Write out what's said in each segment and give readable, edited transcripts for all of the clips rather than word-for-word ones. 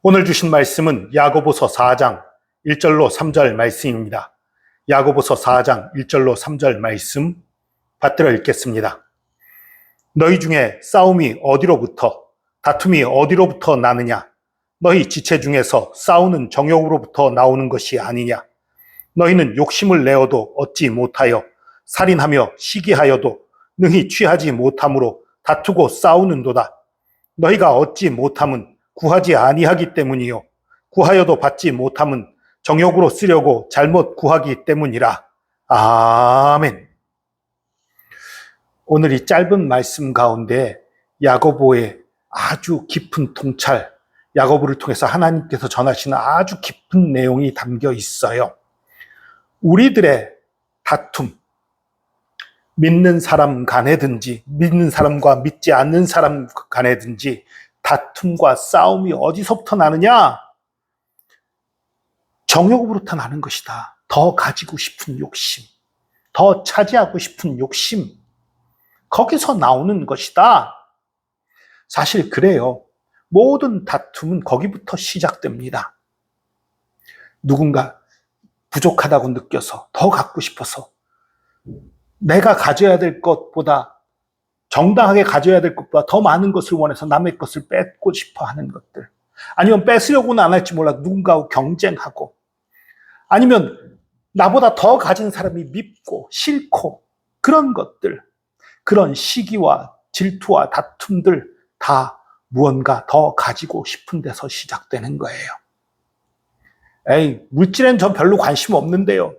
오늘 주신 말씀은 야고보서 4장 1절로 3절 말씀입니다. 야고보서 4장 1절로 3절 말씀 받들어 읽겠습니다. 너희 중에 싸움이 어디로부터, 다툼이 어디로부터 나느냐? 너희 지체 중에서 싸우는 정욕으로부터 나오는 것이 아니냐? 너희는 욕심을 내어도 얻지 못하여 살인하며 시기하여도 능히 취하지 못함으로 다투고 싸우는도다. 너희가 얻지 못함은 구하지 아니하기 때문이요 구하여도 받지 못함은 정욕으로 쓰려고 잘못 구하기 때문이라. 아멘. 오늘 이 짧은 말씀 가운데 야고보의 아주 깊은 통찰, 야고보를 통해서 하나님께서 전하시는 아주 깊은 내용이 담겨 있어요. 우리들의 다툼, 믿는 사람 간에든지 믿는 사람과 믿지 않는 사람 간에든지 다툼과 싸움이 어디서부터 나느냐? 정욕으로부터 나는 것이다. 더 가지고 싶은 욕심, 더 차지하고 싶은 욕심, 거기서 나오는 것이다. 사실 그래요. 모든 다툼은 거기부터 시작됩니다. 누군가 부족하다고 느껴서 더 갖고 싶어서 내가 가져야 될 것보다 정당하게 가져야 될 것보다 더 많은 것을 원해서 남의 것을 뺏고 싶어 하는 것들, 아니면 뺏으려고는 안 할지 몰라도 누군가하고 경쟁하고, 아니면 나보다 더 가진 사람이 밉고 싫고, 그런 것들, 그런 시기와 질투와 다툼들 다 무언가 더 가지고 싶은 데서 시작되는 거예요. 에이, 물질엔 전 별로 관심 없는데요.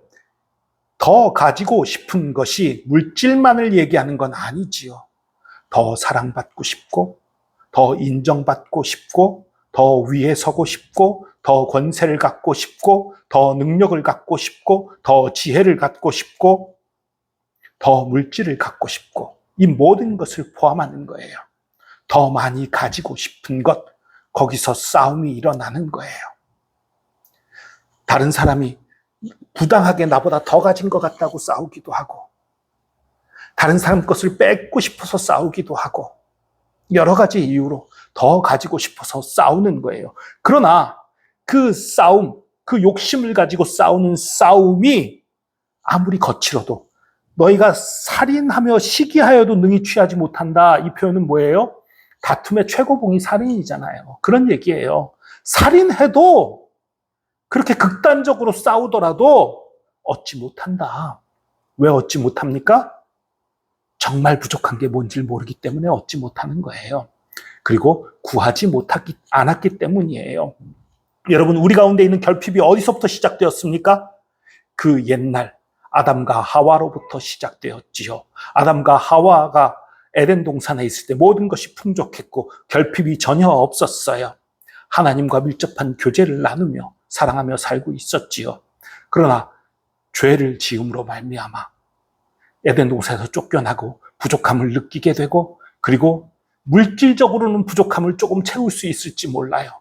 더 가지고 싶은 것이 물질만을 얘기하는 건 아니지요. 더 사랑받고 싶고, 더 인정받고 싶고, 더 위에 서고 싶고, 더 권세를 갖고 싶고, 더 능력을 갖고 싶고, 더 지혜를 갖고 싶고, 더 물질을 갖고 싶고, 이 모든 것을 포함하는 거예요. 더 많이 가지고 싶은 것, 거기서 싸움이 일어나는 거예요. 다른 사람이 부당하게 나보다 더 가진 것 같다고 싸우기도 하고, 다른 사람 것을 뺏고 싶어서 싸우기도 하고, 여러 가지 이유로 더 가지고 싶어서 싸우는 거예요. 그러나 그 싸움, 그 욕심을 가지고 싸우는 싸움이 아무리 거칠어도, 너희가 살인하며 시기하여도 능히 취하지 못한다, 이 표현은 뭐예요? 다툼의 최고봉이 살인이잖아요. 그런 얘기예요. 살인해도 그렇게 극단적으로 싸우더라도 얻지 못한다. 왜 얻지 못합니까? 정말 부족한 게 뭔지 모르기 때문에 얻지 못하는 거예요. 그리고 구하지 않았기 때문이에요. 여러분, 우리 가운데 있는 결핍이 어디서부터 시작되었습니까? 그 옛날 아담과 하와로부터 시작되었지요. 아담과 하와가 에덴 동산에 있을 때 모든 것이 풍족했고 결핍이 전혀 없었어요. 하나님과 밀접한 교제를 나누며 사랑하며 살고 있었지요. 그러나 죄를 지음으로 말미암아 에덴 동산에서 쫓겨나고 부족함을 느끼게 되고, 그리고 물질적으로는 부족함을 조금 채울 수 있을지 몰라요.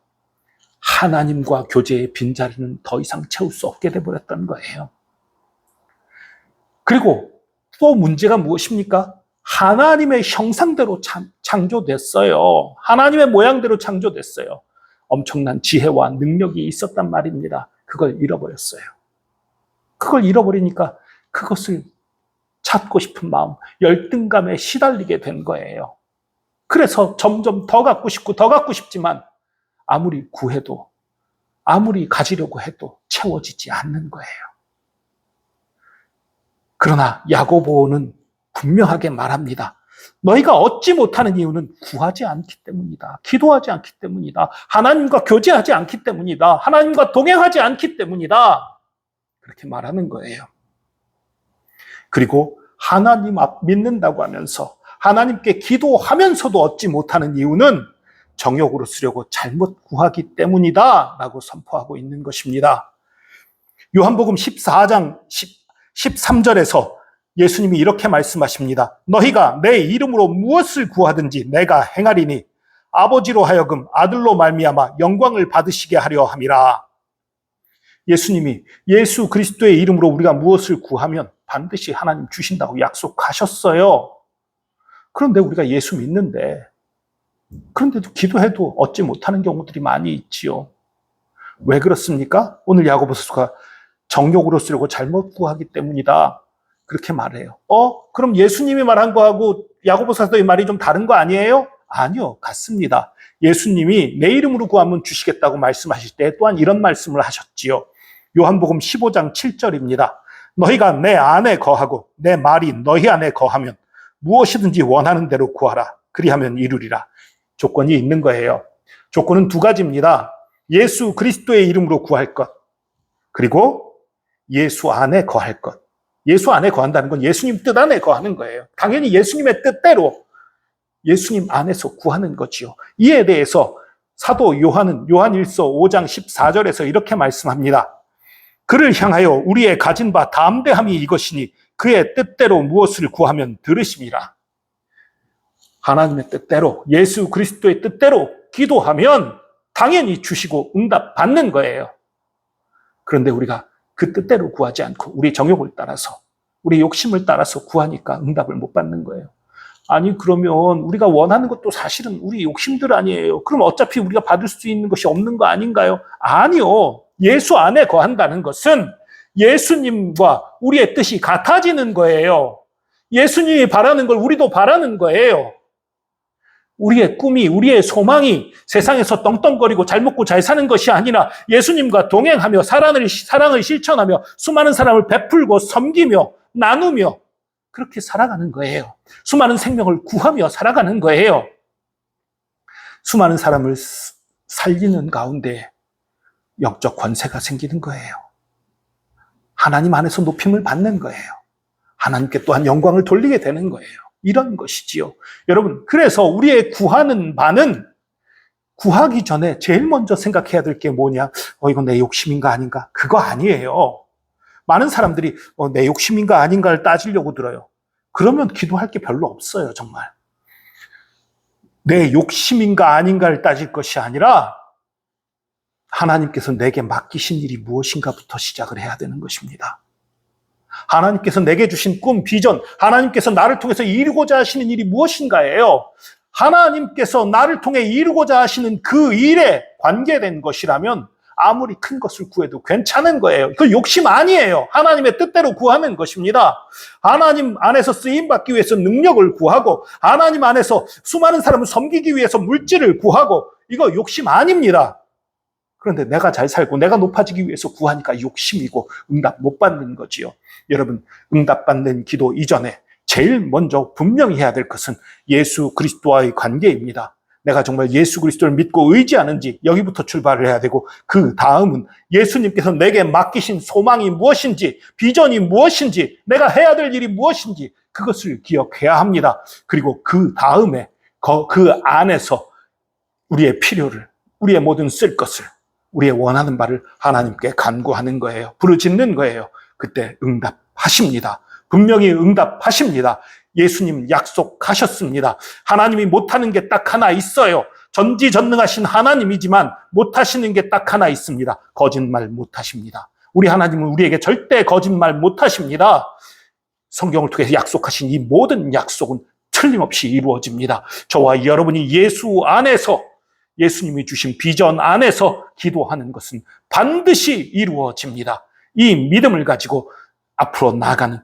하나님과 교제의 빈자리는 더 이상 채울 수 없게 돼버렸던 거예요. 그리고 또 문제가 무엇입니까? 하나님의 형상대로 창조됐어요. 하나님의 모양대로 창조됐어요. 엄청난 지혜와 능력이 있었단 말입니다. 그걸 잃어버렸어요. 그걸 잃어버리니까 그것을 찾고 싶은 마음, 열등감에 시달리게 된 거예요. 그래서 점점 더 갖고 싶고 더 갖고 싶지만 아무리 구해도, 아무리 가지려고 해도 채워지지 않는 거예요. 그러나 야고보는 분명하게 말합니다. 너희가 얻지 못하는 이유는 구하지 않기 때문이다. 기도하지 않기 때문이다. 하나님과 교제하지 않기 때문이다. 하나님과 동행하지 않기 때문이다. 그렇게 말하는 거예요. 그리고 하나님 앞 믿는다고 하면서 하나님께 기도하면서도 얻지 못하는 이유는 정욕으로 쓰려고 잘못 구하기 때문이다 라고 선포하고 있는 것입니다. 요한복음 14장 13절에서 예수님이 이렇게 말씀하십니다. 너희가 내 이름으로 무엇을 구하든지 내가 행하리니 아버지로 하여금 아들로 말미암아 영광을 받으시게 하려 함이라. 예수님이 예수 그리스도의 이름으로 우리가 무엇을 구하면 반드시 하나님 주신다고 약속하셨어요. 그런데 우리가 예수 믿는데 그런데도 기도해도 얻지 못하는 경우들이 많이 있지요. 왜 그렇습니까? 오늘 야고보서가 정욕으로 쓰려고 잘못 구하기 때문이다. 그렇게 말해요. 그럼 예수님이 말한 거하고 야고보서의 말이 좀 다른 거 아니에요? 아니요, 같습니다. 예수님이 내 이름으로 구하면 주시겠다고 말씀하실 때 또한 이런 말씀을 하셨지요. 요한복음 15장 7절입니다. 너희가 내 안에 거하고 내 말이 너희 안에 거하면 무엇이든지 원하는 대로 구하라. 그리하면 이루리라. 조건이 있는 거예요. 조건은 두 가지입니다. 예수 그리스도의 이름으로 구할 것, 그리고 예수 안에 거할 것. 예수 안에 거한다는 건 예수님 뜻 안에 거하는 거예요. 당연히 예수님의 뜻대로 예수님 안에서 구하는 거지요. 이에 대해서 사도 요한은 요한일서 5장 14절에서 이렇게 말씀합니다. 그를 향하여 우리의 가진 바 담대함이 이것이니 그의 뜻대로 무엇을 구하면 들으심이라. 하나님의 뜻대로, 예수 그리스도의 뜻대로 기도하면 당연히 주시고 응답 받는 거예요. 그런데 우리가 그 뜻대로 구하지 않고 우리 정욕을 따라서, 우리 욕심을 따라서 구하니까 응답을 못 받는 거예요. 아니, 그러면 우리가 원하는 것도 사실은 우리 욕심들 아니에요. 그럼 어차피 우리가 받을 수 있는 것이 없는 거 아닌가요? 아니요. 예수 안에 거한다는 것은 예수님과 우리의 뜻이 같아지는 거예요. 예수님이 바라는 걸 우리도 바라는 거예요. 우리의 꿈이, 우리의 소망이 세상에서 떵떵거리고 잘 먹고 잘 사는 것이 아니라 예수님과 동행하며 사랑을 실천하며 수많은 사람을 베풀고 섬기며 나누며 그렇게 살아가는 거예요. 수많은 생명을 구하며 살아가는 거예요. 수많은 사람을 살리는 가운데 영적 권세가 생기는 거예요. 하나님 안에서 높임을 받는 거예요. 하나님께 또한 영광을 돌리게 되는 거예요. 이런 것이지요. 여러분, 그래서 우리의 구하는 바는 구하기 전에 제일 먼저 생각해야 될 게 뭐냐? 이건 내 욕심인가 아닌가? 그거 아니에요. 많은 사람들이 내 욕심인가 아닌가를 따지려고 들어요. 그러면 기도할 게 별로 없어요, 정말. 내 욕심인가 아닌가를 따질 것이 아니라 하나님께서 내게 맡기신 일이 무엇인가부터 시작을 해야 되는 것입니다. 하나님께서 내게 주신 꿈, 비전, 하나님께서 나를 통해서 이루고자 하시는 일이 무엇인가예요. 하나님께서 나를 통해 이루고자 하시는 그 일에 관계된 것이라면 아무리 큰 것을 구해도 괜찮은 거예요. 그 욕심 아니에요. 하나님의 뜻대로 구하는 것입니다. 하나님 안에서 쓰임받기 위해서 능력을 구하고 하나님 안에서 수많은 사람을 섬기기 위해서 물질을 구하고 이거 욕심 아닙니다. 그런데 내가 잘 살고 내가 높아지기 위해서 구하니까 욕심이고 응답 못 받는 거지요. 여러분, 응답받는 기도 이전에 제일 먼저 분명히 해야 될 것은 예수 그리스도와의 관계입니다. 내가 정말 예수 그리스도를 믿고 의지하는지 여기부터 출발을 해야 되고 그 다음은 예수님께서 내게 맡기신 소망이 무엇인지 비전이 무엇인지 내가 해야 될 일이 무엇인지 그것을 기억해야 합니다. 그리고 그 다음에 그 안에서 우리의 필요를 우리의 모든 쓸 것을 우리의 원하는 바를 하나님께 간구하는 거예요. 부르짖는 거예요. 그때 응답하십니다. 분명히 응답하십니다. 예수님 약속하셨습니다. 하나님이 못하는 게 딱 하나 있어요. 전지전능하신 하나님이지만 못하시는 게 딱 하나 있습니다. 거짓말 못하십니다. 우리 하나님은 우리에게 절대 거짓말 못하십니다. 성경을 통해서 약속하신 이 모든 약속은 틀림없이 이루어집니다. 저와 여러분이 예수 안에서 예수님이 주신 비전 안에서 기도하는 것은 반드시 이루어집니다. 이 믿음을 가지고 앞으로 나아가는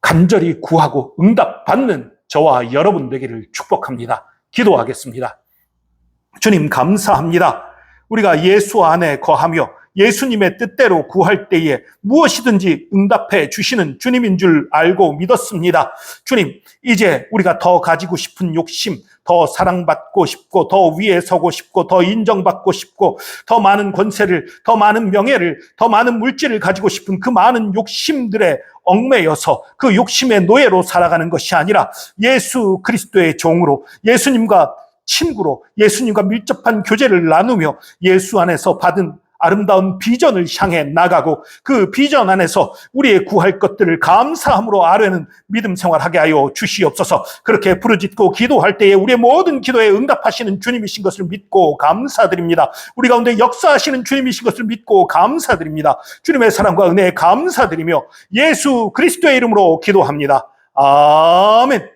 간절히 구하고 응답받는 저와 여러분 되기를 축복합니다. 기도하겠습니다. 주님 감사합니다. 우리가 예수 안에 거하며 예수님의 뜻대로 구할 때에 무엇이든지 응답해 주시는 주님인 줄 알고 믿었습니다. 주님, 이제 우리가 더 가지고 싶은 욕심, 더 사랑받고 싶고 더 위에 서고 싶고 더 인정받고 싶고 더 많은 권세를, 더 많은 명예를, 더 많은 물질을 가지고 싶은 그 많은 욕심들에 얽매여서 그 욕심의 노예로 살아가는 것이 아니라 예수 그리스도의 종으로 예수님과 친구로 예수님과 밀접한 교제를 나누며 예수 안에서 받은 아름다운 비전을 향해 나가고 그 비전 안에서 우리의 구할 것들을 감사함으로 아뢰는 믿음 생활하게 하여 주시옵소서. 그렇게 부르짖고 기도할 때에 우리의 모든 기도에 응답하시는 주님이신 것을 믿고 감사드립니다. 우리 가운데 역사하시는 주님이신 것을 믿고 감사드립니다. 주님의 사랑과 은혜에 감사드리며 예수 그리스도의 이름으로 기도합니다. 아멘.